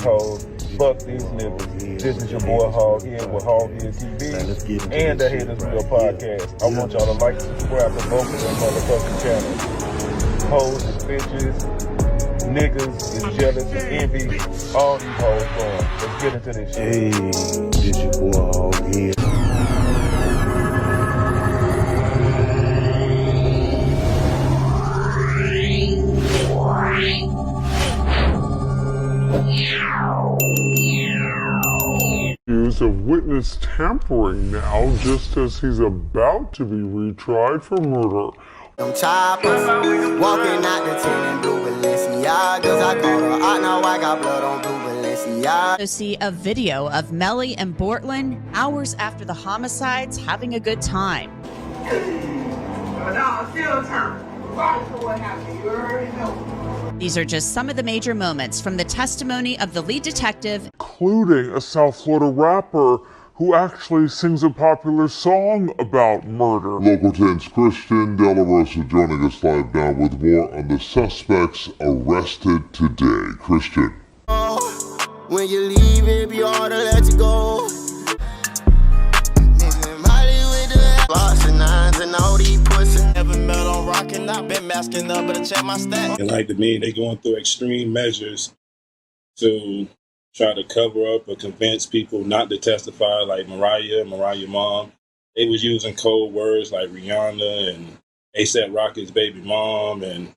these hoes. Fuck these niggas. This is your boy Hog here with Hog is TV and the Haters Real Podcast. I want y'all to like and subscribe to both of them motherfucking channels. Hoes and bitches, niggas is jealous and envy. All these hoes going. Let's get into this shit. Hey, this your boy Hog here. Of witness tampering now, just as he's about to be retried for murder. Them choppers, walking out the tent in blue Balenciagas. I caught her out, now I got blood on blue Balenciagas. To see a video of Melly and Bortland hours after the homicides having a good time. These are just some of the major moments from the testimony of the lead detective, Including a South Florida rapper who actually sings a popular song about murder. Local 10's Christian De La Rosa joining us live now with more on the suspects arrested today. Christian. When you leave, it be hard to let you go. Nigga, Molly with the box and nines and all these pussies. Never met on rockin', I've been masking up, but I check my stats. And like to me, they going through extreme measures to try to cover up or convince people not to testify, like Mariah mom. They was using code words like Rihanna and A$AP Rocky's baby mom. And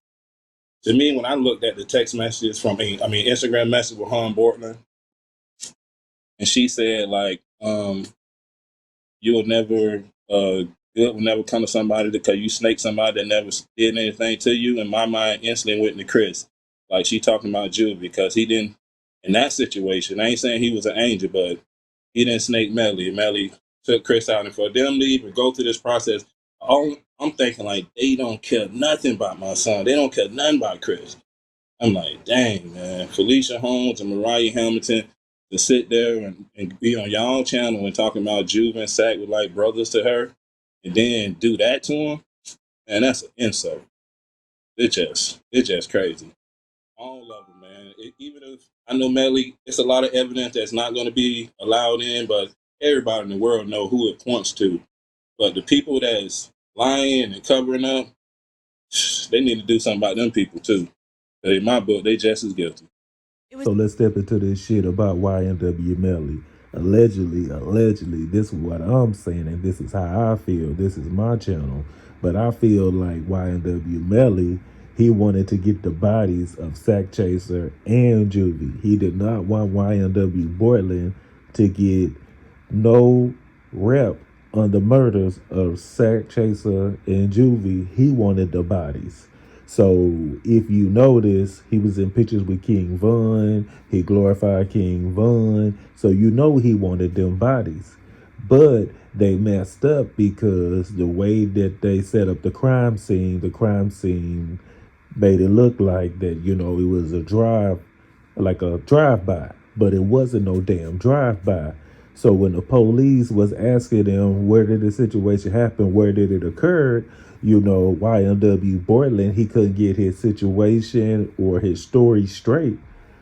to me, when I looked at the text messages from, Instagram message with Han Bortland, and she said like, you'll never, good will never come to somebody because you snake somebody that never did anything to you. In my mind, instantly went to Chris. Like she talking about Juvie because he didn't, in that situation, I ain't saying he was an angel, but he didn't snake Melly. Melly took Chris out, and for them to even go through this process, I'm thinking like they don't care nothing about my son. They don't care nothing about Chris. I'm like, dang, man. Felicia Holmes and Mariah Hamilton to sit there and be on y'all channel and talking about Juve and Sack with like brothers to her, and then do that to him, and that's an insult. It's just crazy. All of them, man. Even if I know Melly, it's a lot of evidence that's not going to be allowed in, but everybody in the world know who it points to. But the people that's lying and covering up, they need to do something about them people too. But in my book, they just as guilty. So let's step into this shit about YNW Melly. Allegedly, this is what I'm saying, and this is how I feel. This is my channel. But I feel like YNW Melly, he wanted to get the bodies of Sakchaser and Juvie. He did not want YNW Bortland to get no rep on the murders of Sakchaser and Juvie. He wanted the bodies. So if you notice, he was in pictures with King Von. He glorified King Von. So you know he wanted them bodies. But they messed up because the way that they set up the crime scene made it look like that, it was a drive-by, but it wasn't no damn drive-by. So when the police was asking them, where did the situation happen? Where did it occur? YNW Bortland, he couldn't get his situation or his story straight.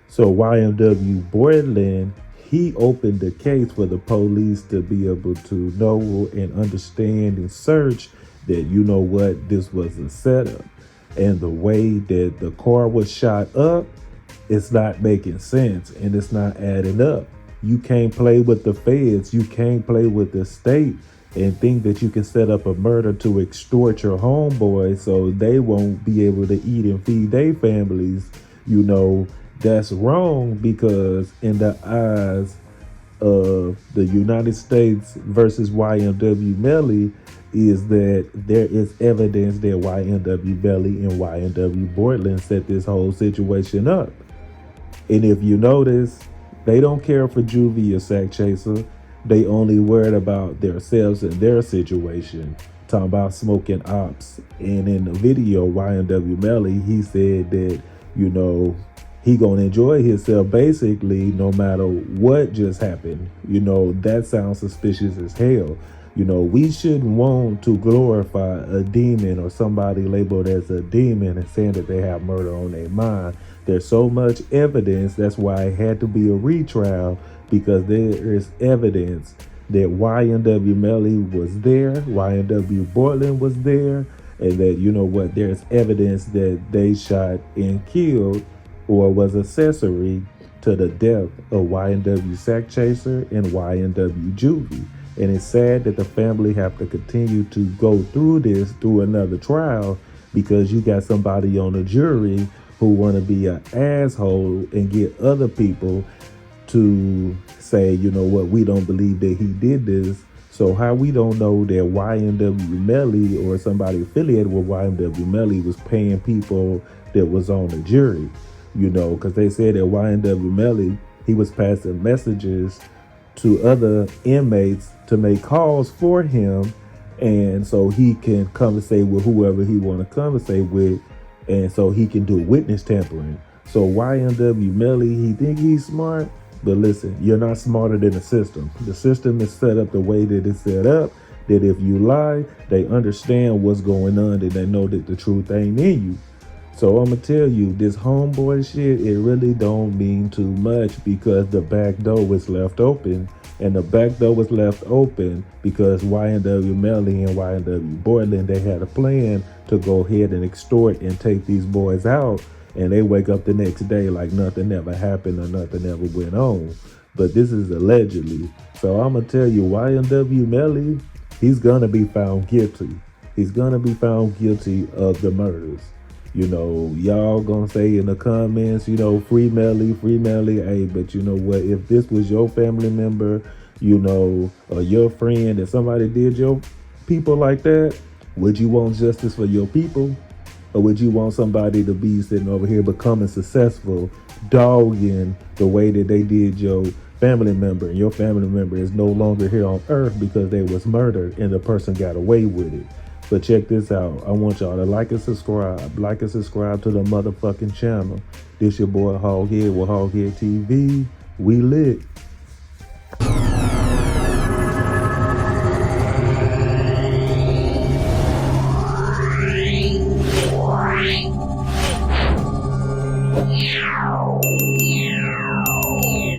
So YNW Bortland, he opened the case for the police to be able to know and understand and search that, this was a setup. And the way that the car was shot up, it's not making sense and it's not adding up. You can't play with the feds. You can't play with the state and think that you can set up a murder to extort your homeboys so they won't be able to eat and feed their families. That's wrong, because in the eyes of the United States versus YNW Melly, is that there is evidence that YNW Melly and YNW Bortland set this whole situation up. And if you notice, they don't care for Juvie or Sakchaser. They only worried about themselves and their situation, talking about smoking ops. And in the video, YNW Melly, he said that, he gonna enjoy himself basically no matter what just happened. That sounds suspicious as hell. We shouldn't want to glorify a demon or somebody labeled as a demon and saying that they have murder on their mind. There's so much evidence. That's why it had to be a retrial, because there is evidence that YNW Melly was there, YNW Portland was there, and that, you know what, there's evidence that they shot and killed or was accessory to the death of YNW Sakchaser and YNW Juvie. And it's sad that the family have to continue to go through this, through another trial, because you got somebody on the jury who want to be an asshole and get other people to say, you know what, we don't believe that he did this. So how we don't know that YNW Melly or somebody affiliated with YNW Melly was paying people that was on the jury, you know, because they said that YNW Melly, he was passing messages to other inmates to make calls for him, and so he can conversate with whoever he want to conversate with, and so he can do witness tampering. So YNW Melly, he think he's smart, but listen, you're not smarter than the system. The system is set up the way that it's set up, that if you lie, they understand what's going on, and they know that the truth ain't in you. So I'm gonna tell you, this homeboy shit, it really don't mean too much, because the back door was left open. And the back door was left open because YNW Melly and YNW Portland, they had a plan to go ahead and extort and take these boys out. And they wake up the next day like nothing ever happened or nothing ever went on. But this is allegedly. So I'm gonna tell you, YNW Melly, he's gonna be found guilty. He's gonna be found guilty of the murders. You know, y'all gonna say in the comments, you know, free Melly, hey, but you know what, if this was your family member, you know, or your friend, and somebody did your people like that, would you want justice for your people? Or would you want somebody to be sitting over here becoming successful, dogging the way that they did your family member, and your family member is no longer here on earth because they was murdered and the person got away with it? But check this out. I want y'all to like and subscribe. Like and subscribe to the motherfucking channel. This your boy Hoghead with Hoghead TV. We lit.